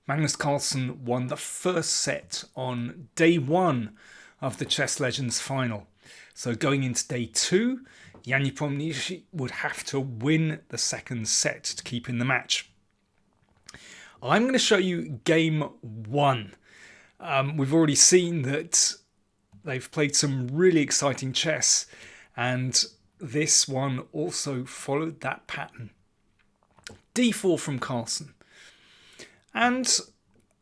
Magnus Carlsen won the first set on day one of the Chess Legends final. So going into day two, Nepomniachtchi would have to win the second set to keep in the match. I'm going to show you game one. We've already seen that they've played some really exciting chess, and this one also followed that pattern. d4 from Carlsen. And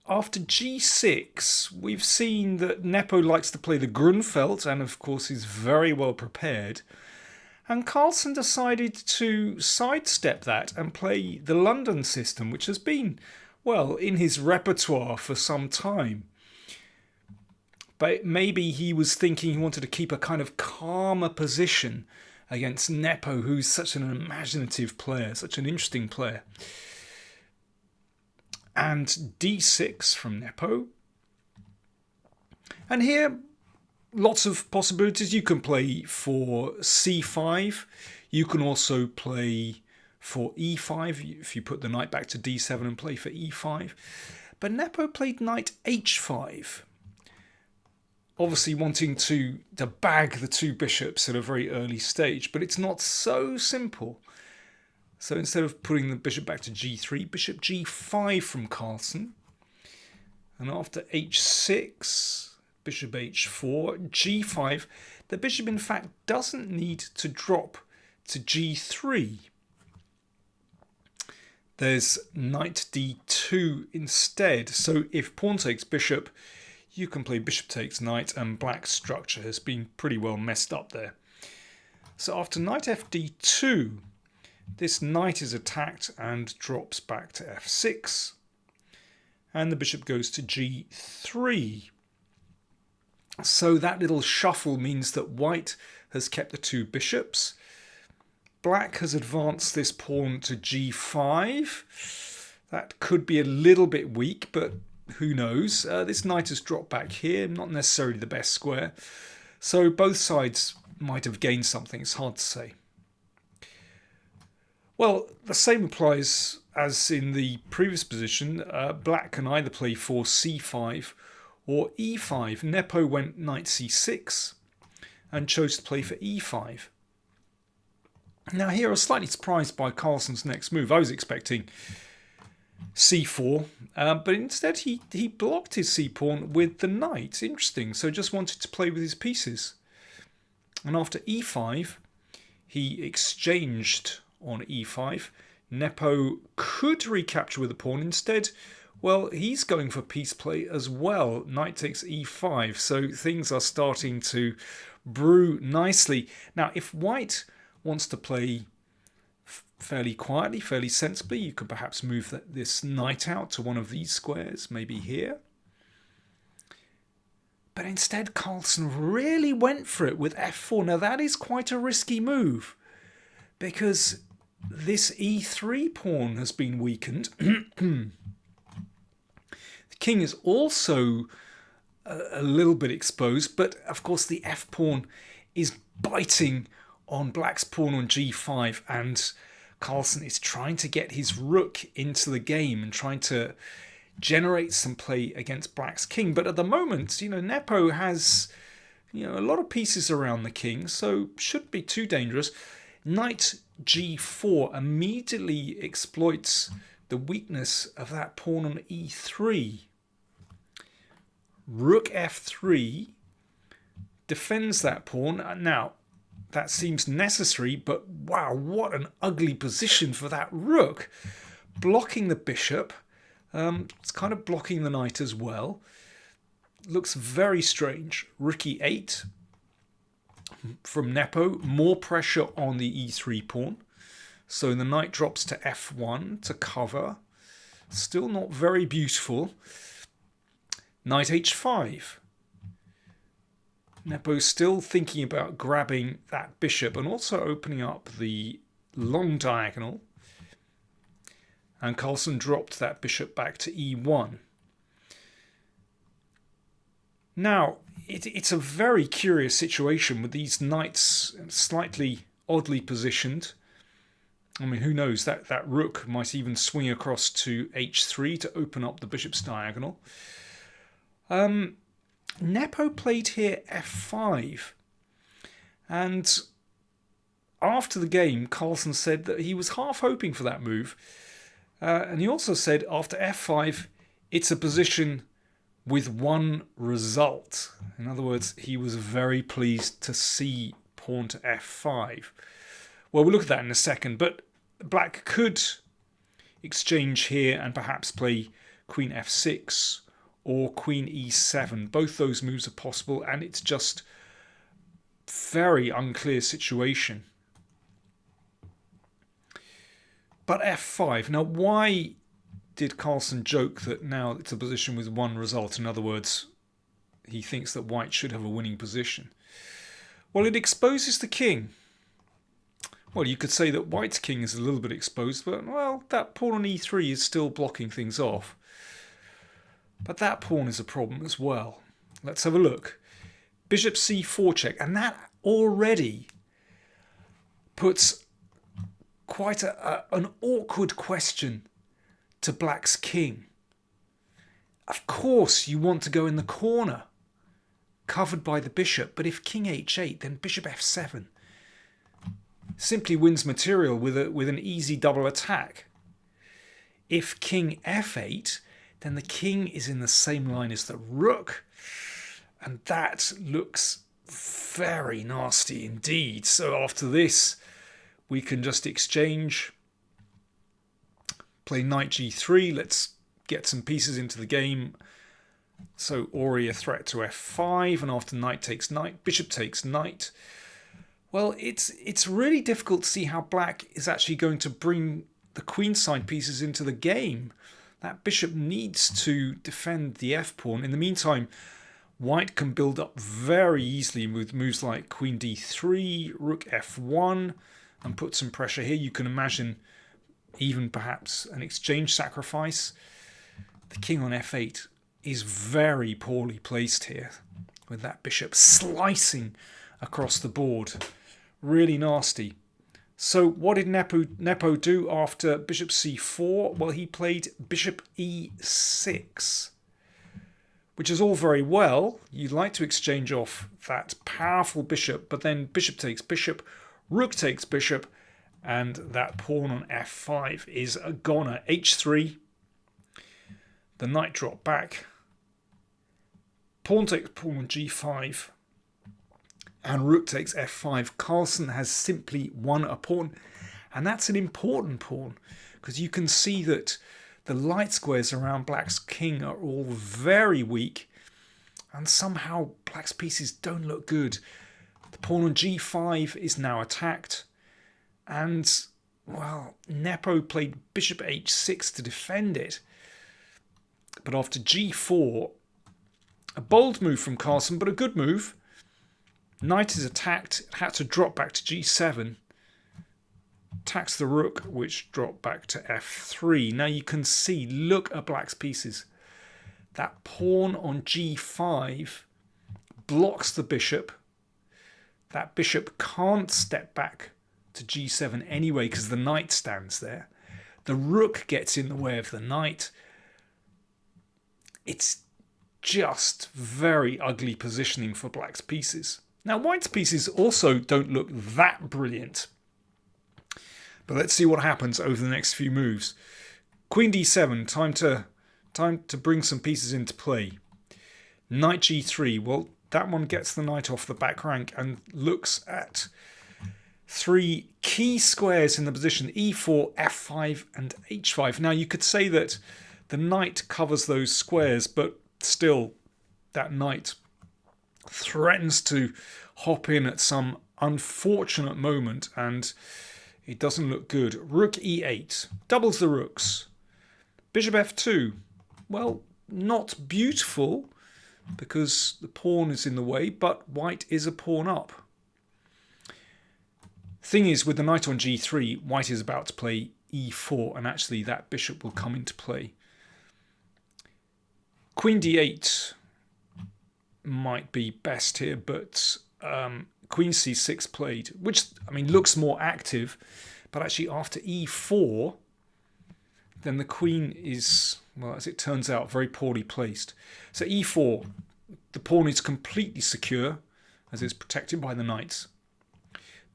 after g6, we've seen that Nepo likes to play the Grunfeld, and of course is very well prepared. And Carlsen decided to sidestep that and play the London system, which has been, well, in his repertoire for some time. But maybe he was thinking he wanted to keep a kind of calmer position against Nepo, who's such an imaginative player, such an interesting player. And d6 from Nepo. And here, lots of possibilities. You can play for c5. You can also play for e5 if you put the knight back to d7 and play for e5. But Nepo played knight h5. Obviously wanting to bag the two bishops at a very early stage, but it's not so simple. So instead of putting the bishop back to g3, bishop g5 from Carlsen. And after h6, bishop h4, g5, the bishop in fact doesn't need to drop to g3. There's knight d2 instead. So if pawn takes bishop, you can play bishop takes knight, and black's structure has been pretty well messed up there. So after knight fd2, this knight is attacked and drops back to f6. And the bishop goes to g3. So that little shuffle means that white has kept the two bishops. Black has advanced this pawn to g5. That could be a little bit weak, but who knows? This knight has dropped back here, not necessarily the best square. So both sides might have gained something, it's hard to say. Well, the same applies as in the previous position. Black can either play for c5 or e5. Nepo went knight c6 and chose to play for e5. Now here I was slightly surprised by Carlsen's next move. I was expecting c4, but instead he blocked his c-pawn with the knight. Interesting, so just wanted to play with his pieces. And after e5, he exchanged on e5. Nepo could recapture with a pawn. Instead, well, he's going for piece play as well. Knight takes e5, so things are starting to brew nicely. Now, if white wants to play fairly quietly, fairly sensibly, you could perhaps move this knight out to one of these squares, maybe here. But instead, Carlsen really went for it with f4. Now, that is quite a risky move, because this e3 pawn has been weakened. The king is also a little bit exposed, but of course the f pawn is biting on black's pawn on g5, and Carlsen is trying to get his rook into the game and trying to generate some play against black's king. But at the moment, Nepo has a lot of pieces around the king, so shouldn't be too dangerous. Knight g4 immediately exploits the weakness of that pawn on e3. Rook f3 defends that pawn. Now, that seems necessary, but wow, what an ugly position for that rook. Blocking the bishop. It's kind of blocking the knight as well. Looks very strange. Rook e8 from Nepo. More pressure on the e3 pawn. So the knight drops to f1 to cover. Still not very beautiful. Knight h5. Nepo's still thinking about grabbing that bishop and also opening up the long diagonal. And Carlsen dropped that bishop back to e1. Now, it's a very curious situation with these knights slightly oddly positioned. I mean, who knows? That rook might even swing across to h3 to open up the bishop's diagonal. Nepo played here f5. And after the game, Carlsen said that he was half hoping for that move. And he also said after f5, it's a position with one result. In other words, he was very pleased to see pawn to f5. Well, we'll look at that in a second, but black could exchange here and perhaps play queen f6 or queen e7. Both those moves are possible, and it's just very unclear situation. But f5. Now, why did Carlsen joke that now it's a position with one result? In other words, he thinks that white should have a winning position. Well, it exposes the king. Well, you could say that white's king is a little bit exposed, but, well, that pawn on e3 is still blocking things off. But that pawn is a problem as well. Let's have a look. Bishop c4 check, and that already puts quite an awkward question to black's king. Of course you want to go in the corner, covered by the bishop, but if king h8, then bishop f7 simply wins material with an easy double attack. If king f8, then the king is in the same line as the rook, and that looks very nasty indeed. So after this, we can just exchange, play knight g3. Let's get some pieces into the game. So already a threat to f5, and after knight takes knight, bishop takes knight. Well, it's really difficult to see how black is actually going to bring the queenside pieces into the game. That bishop needs to defend the f-pawn. In the meantime, white can build up very easily with moves like queen d3, rook f1, and put some pressure here. You can imagine even perhaps an exchange sacrifice. The king on f8 is very poorly placed here, with that bishop slicing across the board. Really nasty. So what did Nepo do after bishop c4? Well, he played bishop e6, which is all very well. You'd like to exchange off that powerful bishop, but then bishop takes bishop, rook takes bishop, and that pawn on f5 is a goner. h3, the knight dropped back, pawn takes pawn on g5, and rook takes f5. Carlsen has simply won a pawn, and that's an important pawn, because you can see that the light squares around black's king are all very weak, and somehow black's pieces don't look good. The pawn on g5 is now attacked, and, well, Nepo played bishop h6 to defend it. But after g4, a bold move from Carlsen, but a good move. Knight is attacked, it had to drop back to g7. Attacks the rook, which dropped back to f3. Now you can see, look at black's pieces. That pawn on g5 blocks the bishop. That bishop can't step back to g7 anyway because the knight stands there. The rook gets in the way of the knight. It's just very ugly positioning for black's pieces. Now, white's pieces also don't look that brilliant. But let's see what happens over the next few moves. Queen d7, time to bring some pieces into play. Knight g3, well, that one gets the knight off the back rank and looks at three key squares in the position, e4, f5, and h5. Now, you could say that the knight covers those squares, but still, that knight threatens to hop in at some unfortunate moment, and it doesn't look good. Rook e8 doubles the rooks. Bishop f2, well, not beautiful because the pawn is in the way, but white is a pawn up. Thing is, with the knight on g3, white is about to play e4, and actually that bishop will come into play. Queen d8 might be best here, but queen c6 played, which, I mean, looks more active, But actually after e4, then the queen is, well, as it turns out, very poorly placed. So e4, the pawn is completely secure as it's protected by the knights.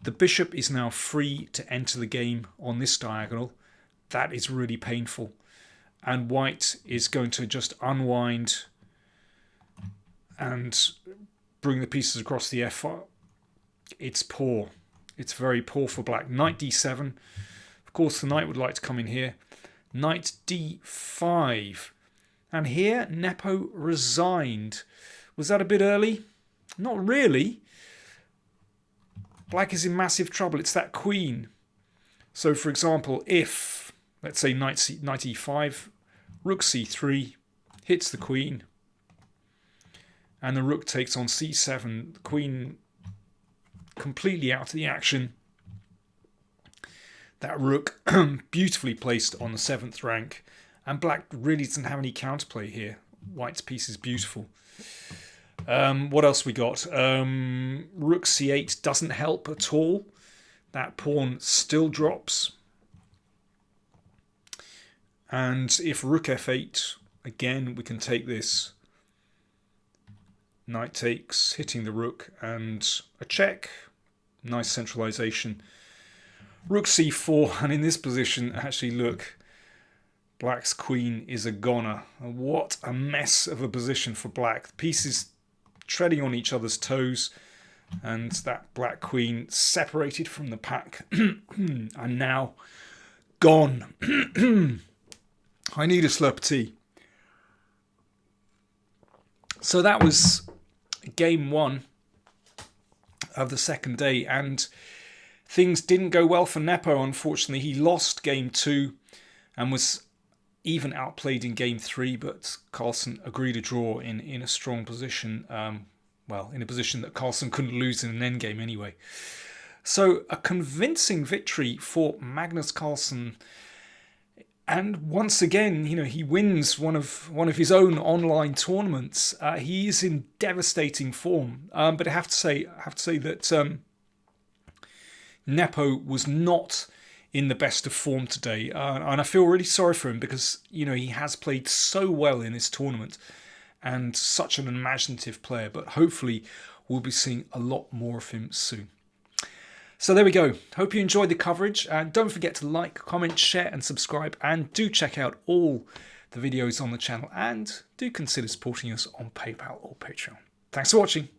The bishop is now free to enter the game on this diagonal. That is really painful. And white is going to just unwind and bring the pieces across the f-file. It's poor. It's very poor for black. Knight d7. Of course, the knight would like to come in here. Knight d5. And here, Nepo resigned. Was that a bit early? Not really. Black is in massive trouble. It's that queen. So, for example, if, let's say, knight e5, rook c3, hits the queen, and the rook takes on c7, the queen completely out of the action. That rook beautifully placed on the 7th rank, and black really doesn't have any counterplay here. White's piece is beautiful. What else we got? Rook c8 doesn't help at all. That pawn still drops. And if rook f8, again, we can take this. Knight takes, hitting the rook, and a check. Nice centralization. Rook c4, and in this position, actually look, black's queen is a goner. What a mess of a position for black. The pieces treading on each other's toes, and that black queen separated from the pack and now gone. I need a slurp of tea. So that was game 1 of the second day, and things didn't go well for Nepo, unfortunately. He lost game 2 and was even outplayed in game 3, but Carlsen agreed to draw in a strong position. Well, in a position that Carlsen couldn't lose in an endgame anyway. So a convincing victory for Magnus Carlsen. And once again, you know, he wins one of his own online tournaments. He is in devastating form. But I have to say that Nepo was not in the best of form today, and I feel really sorry for him because, you know, he has played so well in this tournament and such an imaginative player. But hopefully, we'll be seeing a lot more of him soon. So there we go. Hope you enjoyed the coverage, and don't forget to like, comment, share and subscribe, and do check out all the videos on the channel, and do consider supporting us on PayPal or Patreon. Thanks for watching.